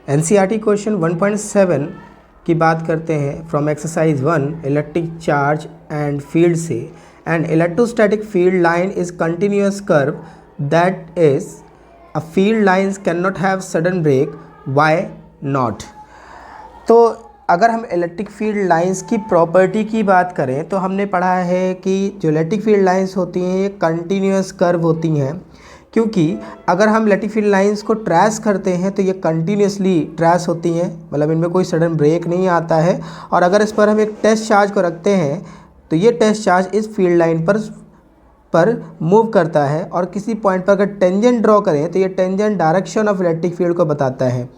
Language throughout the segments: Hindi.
एनसीईआरटी क्वेश्चन 1.7 की बात करते हैं from exercise 1 electric charge and field से। And electrostatic field line is continuous curve that is a field lines can not have sudden break, why not. तो अगर हम इलेक्ट्रिक फील्ड लाइंस की प्रॉपर्टी की बात करें तो हमने पढ़ा है कि जो इलेक्ट्रिक फील्ड लाइंस होती हैं ये कंटिन्यूअस कर्व होती हैं, क्योंकि अगर हम इलेक्ट्रिक फील्ड लाइंस को ट्रेस करते हैं तो ये कंटिन्यूसली ट्रेस होती हैं, मतलब इनमें कोई सडन ब्रेक नहीं आता है। और अगर इस पर हम एक टेस्ट चार्ज को रखते हैं तो ये टेस्ट चार्ज इस फील्ड लाइन पर मूव करता है, और किसी पॉइंट पर अगर टेंजेंट ड्रॉ करें तो ये tangent direction of electric field को बताता है।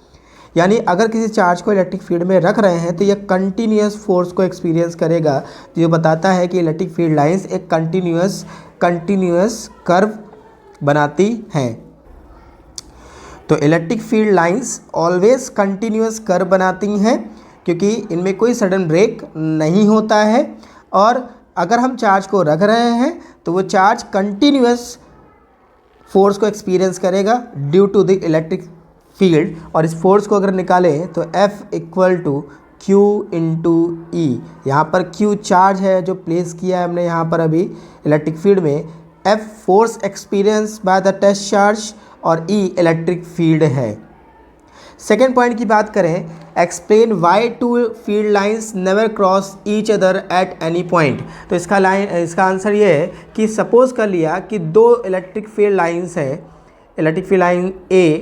यानी अगर किसी चार्ज को इलेक्ट्रिक फील्ड में रख रहे हैं तो यह कंटिन्यूअस फोर्स को एक्सपीरियंस करेगा, जो बताता है कि इलेक्ट्रिक फील्ड लाइंस एक कंटिन्यूअस कर्व बनाती हैं। तो electric field lines always continuous curve बनाती हैं क्योंकि इनमें कोई सडन ब्रेक नहीं होता है, और अगर हम चार्ज को रख रहे हैं तो वो चार्ज कंटिन्यूअस फोर्स को एक्सपीरियंस करेगा due to the electric field. और इस फोर्स को अगर निकालें तो F equal to Q into E. यहाँ पर Q चार्ज है जो प्लेस किया है हमने यहाँ पर अभी इलेक्ट्रिक फील्ड में, F force experience by the test charge, और E इलेक्ट्रिक फील्ड है। सेकेंड पॉइंट की बात करें, explain why two field lines never cross each other at any point. तो इसका आंसर ये है कि सपोज कर लिया कि दो इलेक्ट्रिक फील्ड लाइंस हैं, electric field line A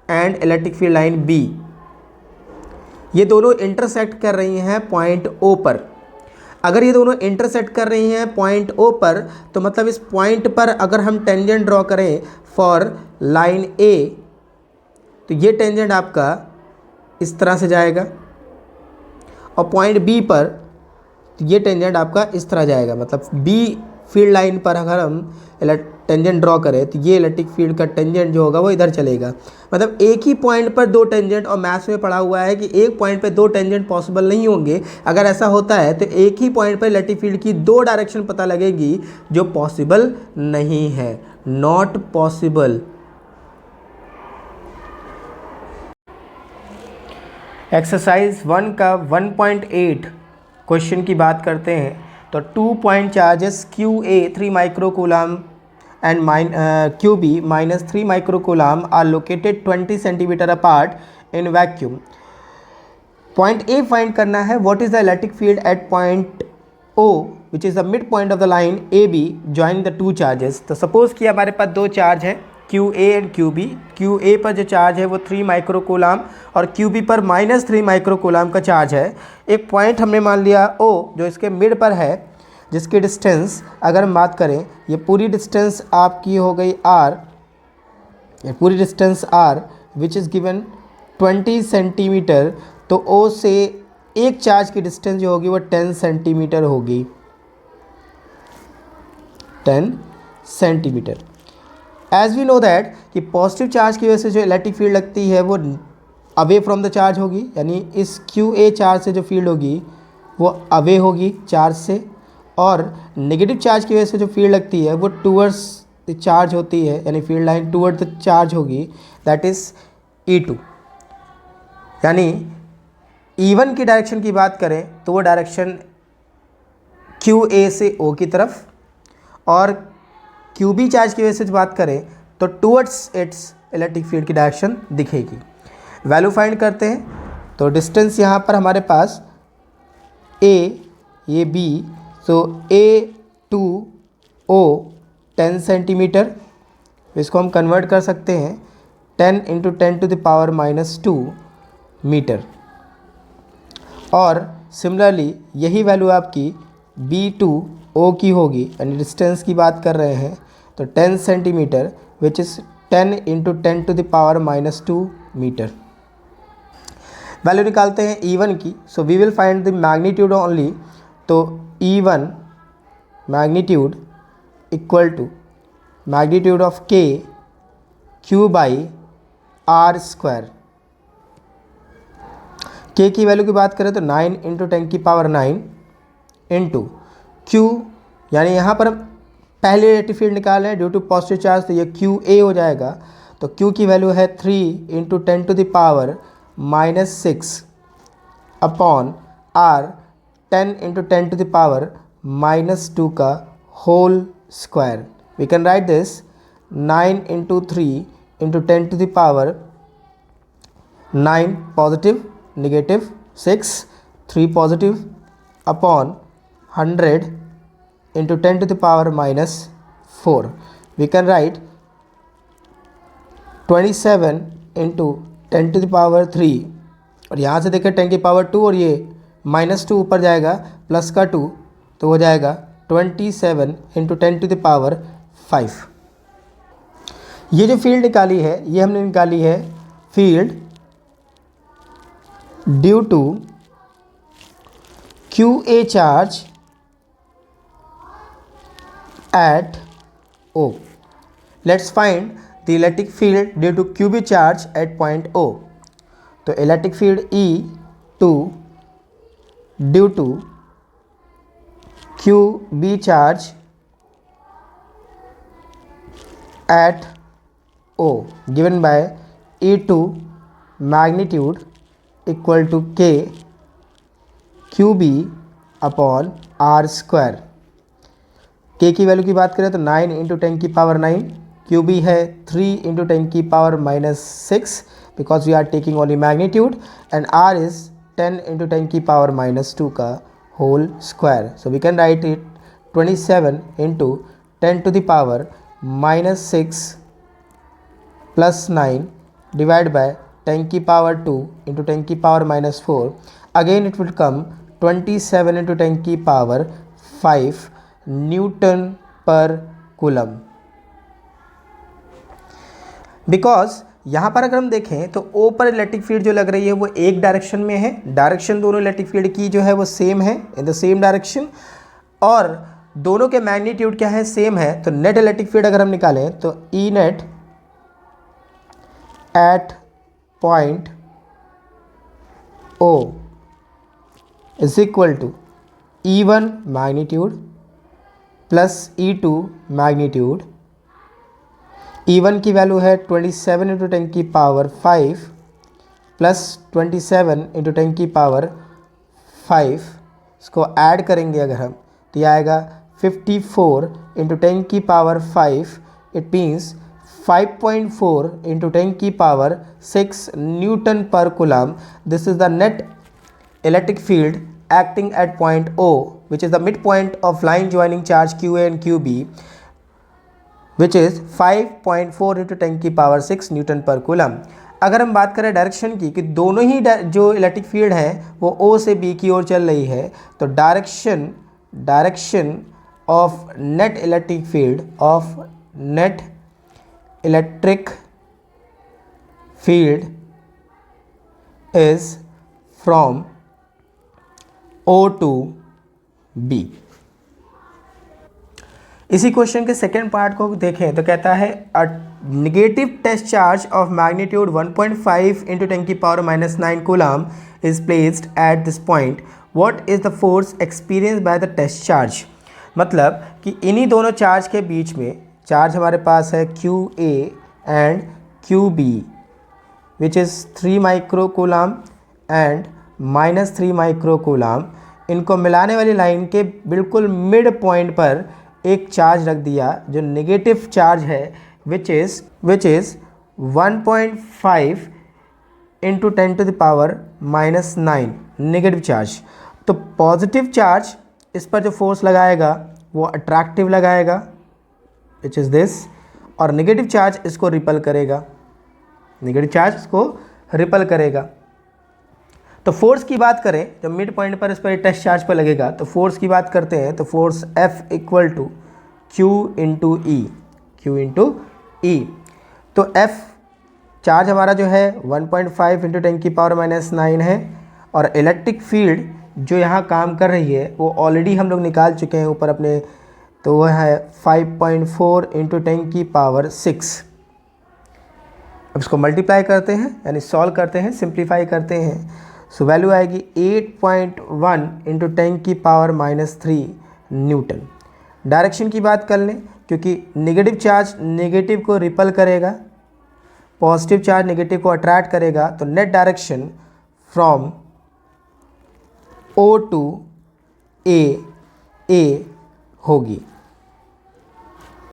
and electric field line B। ये दोनों इंटरसेक्ट कर रही हैं पॉइंट O पर। अगर ये दोनों इंटरसेक्ट कर रही हैं पॉइंट O पर तो मतलब इस पॉइंट पर अगर हम टेंजेंट ड्रॉ करें फॉर लाइन A तो ये टेंजेंट आपका इस तरह से जाएगा, और पॉइंट B पर तो ये टेंजेंट आपका इस तरह जाएगा। मतलब B फील्ड लाइन पर अगर हम टेंजेंट ड्रॉ करें तो ये इलेक्ट्रिक फील्ड का टेंजेंट जो होगा वो इधर चलेगा। मतलब एक ही पॉइंट पर दो टेंजेंट, और मैथ्स में पढ़ा हुआ है कि एक पॉइंट पर दो टेंजेंट पॉसिबल नहीं होंगे। अगर ऐसा होता है तो एक ही पॉइंट पर इलेक्ट्रिक फील्ड की दो डायरेक्शन पता लगेगी, जो पॉसिबल नहीं है, नॉट पॉसिबल। एक्सरसाइज 1 का 1.8 क्वेश्चन की बात करते हैं। तो 2 point charges QA 3 microcoulomb and QB -3 microcoulomb are located 20 centimetre apart in vacuum. Point A find करना है, what is the electric field at point O which is the mid point of the line AB join the two charges. तो सपोज कि हमारे पास दो चार्ज हैं QA एंड QB। QA पर जो चार्ज है वो 3 माइक्रोकूलम और QB पर -3 माइक्रोकूलम का चार्ज है। एक पॉइंट हमने मान लिया O जो इसके मिड पर है, जिसकी डिस्टेंस अगर हम बात करें, ये पूरी डिस्टेंस आपकी हो गई R, ये पूरी distance R which is given 20 centimetre. तो O से एक चार्ज की डिस्टेंस जो होगी वो 10 सेंटीमीटर होगी, 10 centimetre. As we know that कि पॉजिटिव चार्ज की वजह से जो इलेक्ट्रिक फील्ड लगती है वो अवे फ्रॉम द चार्ज होगी, यानी इस QA चार्ज से जो फील्ड होगी वो अवे होगी चार्ज से, और नेगेटिव चार्ज की वजह से जो फील्ड लगती है वो टूवर्ड्स द चार्ज होती है, यानी field line toward the charge होगी, दैट इज़ E2। यानी E1 की डायरेक्शन की बात करें तो वो डायरेक्शन QA से O की तरफ, और QB चार्ज की वजह से बात करें तो टूवर्ड्स इट्स इलेक्ट्रिक फील्ड की डायरेक्शन दिखेगी। वैल्यू फाइंड करते हैं। तो डिस्टेंस यहाँ पर हमारे पास A, ये B, तो A to O 10 सेंटीमीटर, इसको हम कन्वर्ट कर सकते हैं 10 × 10⁻² मीटर। और सिमिलरली यही वैल्यू आपकी B to O की होगी, यानी डिस्टेंस की बात कर रहे हैं तो 10 centimetre which is 10 × 10⁻² metre. Value निकालते हैं E1 की। So we will find the magnitude only. तो E1 magnitude equal to magnitude of K Q/R²। K की वैल्यू की बात करें तो 9 × 10⁹ इंटू Q, यानी यहाँ पर हम पहले इलेक्ट्रिक फील्ड निकाल रहे हैं ड्यू टू पॉजिटिव चार्ज, तो ये QA हो जाएगा। तो Q की वैल्यू है 3 × 10⁻³ -6 upon r 10 into 10 to the power -2 का whole square. We can write this 9 into 3 into 10 to the power 9 positive negative 6 3 positive upon 100 into 10 to the power -4. We can write 27 into 10 to the power 3 और यहाँ से देखें 10 की पावर 2 और ये -2 ऊपर जाएगा प्लस का 2 तो हो जाएगा 27 into 10 to the power 5. ये जो फील्ड निकाली है ये हमने निकाली है field due to QA charge at O. Let's find the electric field due to QB charge at point O. तो electric field E2 due to QB charge at O given by E2 magnitude equal to K QB upon R square. K की वैल्यू की बात करें तो 9 इंटू 10 की पावर 9, क्यू बी है 3 इंटू 10 की power -6 because we are taking only magnitude and R is 10 into 10 की पावर -2 का whole square. So we can write it 27 into 10 to the power -6 plus 9 divide by 10 की पावर 2 इंटू 10 की power -4. Again it will come 27 into 10 की पावर 5 न्यूटन पर कूलम. बिकॉज यहाँ पर अगर हम देखें तो ओ पर इलेक्ट्रिक फील्ड जो लग रही है वो एक डायरेक्शन में है, डायरेक्शन दोनों इलेक्ट्रिक फील्ड की जो है वो सेम है इन द सेम डायरेक्शन और दोनों के मैग्नीट्यूड क्या है सेम है. तो नेट इलेक्ट्रिक फील्ड अगर हम निकालें तो E net at point O is equal to E1 magnitude plus E2 magnitude. E1 की वैल्यू है 27 इंटू 10 की पावर 5 प्लस 27 इंटू 10 की पावर 5. इसको ऐड करेंगे अगर हम तो ये आएगा 54 इंटू 10 की पावर 5. इट मीन्स 5.4 इंटू 10 की पावर 6 न्यूटन पर coulomb. This is the net electric field acting at point O, which is the midpoint of line joining charge QA and QB, which is 5.4 into 10 की पावर 6 न्यूटन पर कूलम. अगर हम बात करें डायरेक्शन की कि दोनों ही जो इलेक्ट्रिक फील्ड है वो O से B की ओर चल रही है तो direction of net electric field is from O to B. इसी क्वेश्चन के सेकेंड पार्ट को देखें तो कहता है a negative test charge of magnitude 1.5 into 10 की power -9 coulomb is placed at this point. What is the force experience by the test charge. मतलब कि इन्हीं दोनों चार्ज के बीच में चार्ज हमारे पास है QA and QB which is 3 micro coulomb and -3 micro coulomb. इनको मिलाने वाली लाइन के बिल्कुल मिड पॉइंट पर एक चार्ज रख दिया जो नेगेटिव चार्ज है which is 1.5 into 10 to the power -9 negative charge. तो पॉजिटिव चार्ज इस पर जो फोर्स लगाएगा वो अट्रैक्टिव लगाएगा विच इज़ दिस और नेगेटिव चार्ज इसको रिपल करेगा. तो फोर्स की बात करें जब मिड पॉइंट पर इस पर टेस्ट चार्ज पर लगेगा तो फोर्स की बात करते हैं तो force F equal to Q into E. तो F चार्ज हमारा जो है 1.5 इंटू 10 की पावर -9 है और इलेक्ट्रिक फील्ड जो यहाँ काम कर रही है वो ऑलरेडी हम लोग निकाल चुके हैं ऊपर अपने. तो वह है 5.4 इंटू 10 की पावर 6. अब इसको मल्टीप्लाई करते हैं यानी सॉल्व करते हैं सिंप्लीफाई करते हैं. सो वैल्यू आएगी 8.1 इंटू 10 की पावर -3 न्यूटन. डायरेक्शन की बात कर लें क्योंकि नेगेटिव चार्ज नेगेटिव को रिपल करेगा पॉजिटिव चार्ज नेगेटिव को अट्रैक्ट करेगा तो net direction from O to A होगी।